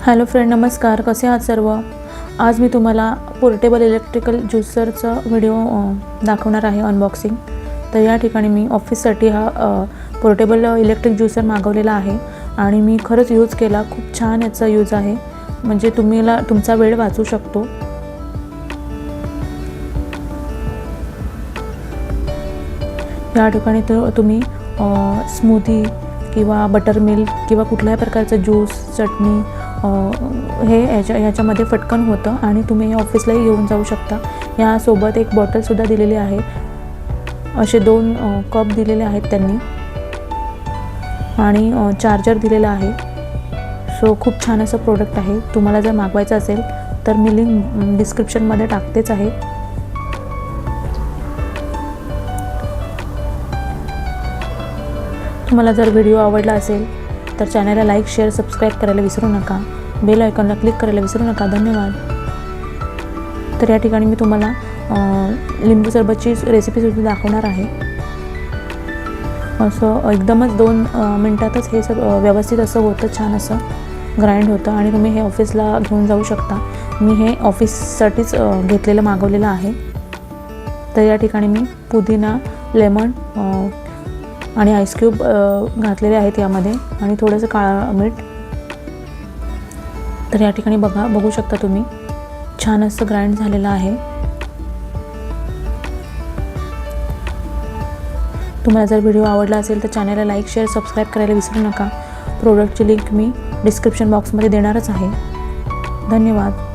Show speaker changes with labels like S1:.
S1: Hello friend, नमस्कार. कसे आहात सर्व? आज मी तुम्हाला पोर्टेबल इलेक्ट्रिकल ज्युसरचा व्हिडिओ दाखवणार आहे, अनबॉक्सिंग. तर या ठिकाणी मी ऑफिससाठी हा पोर्टेबल इलेक्ट्रिक ज्युसर मागवलेला आहे आणि मी खरंच यूज केला. खूप छान याचा यूज आहे, म्हणजे तुमचा वेळ वाचू शकतो. या ठिकाणी तुम्ही स्मूथी किंवा बटर मिल्क किंवा कुठल्याही प्रकारचं ज्यूस, चटणी हे ह्याच्यामध्ये पटकन होतं आणि तुम्ही हे ऑफिसलाही घेऊन जाऊ शकता. यासोबत एक बॉटलसुद्धा दिलेली आहे. असे 2 कप दिलेले आहेत त्यांनी आणि चार्जर दिलेला आहे. सो खूप छान असं प्रोडक्ट आहे. तुम्हाला जर मागवायचं असेल तर मी लिंक डिस्क्रिप्शनमध्ये टाकतेच आहे. तुम्हाला जर व्हिडिओ आवडला असेल तर चॅनलला लाईक, शेअर, सबस्क्राईब करायला विसरू नका. बेल आयकॉनला क्लिक करायला विसरू नका. धन्यवाद. तर या ठिकाणी मी तुम्हाला लिंबू सरबतची रेसिपीसुद्धा दाखवणार आहे. असं एकदमच 2 मिनटातच हे व्यवस्थित असं होतं, छान असं ग्राइंड होतं आणि तुम्ही हे ऑफिसला घेऊन जाऊ शकता. मी हे ऑफिससाठीच मागवलेलं आहे. तर या ठिकाणी मी पुदिना, लेमन आणि आईस क्यूब घातलेले आहेत यामध्ये आणि थोडंसं काळं मीठ. तर या ठिकाणी बघू शकता तुम्ही, छान असं ग्राइंड झालेलं आहे. तुम्हाला जर व्हिडिओ आवडला असेल तर चॅनलला लाईक, शेअर, सबस्क्राईब करायला विसरू नका. प्रोडक्टची लिंक मी डिस्क्रिप्शन बॉक्समध्ये देणारच आहे. धन्यवाद.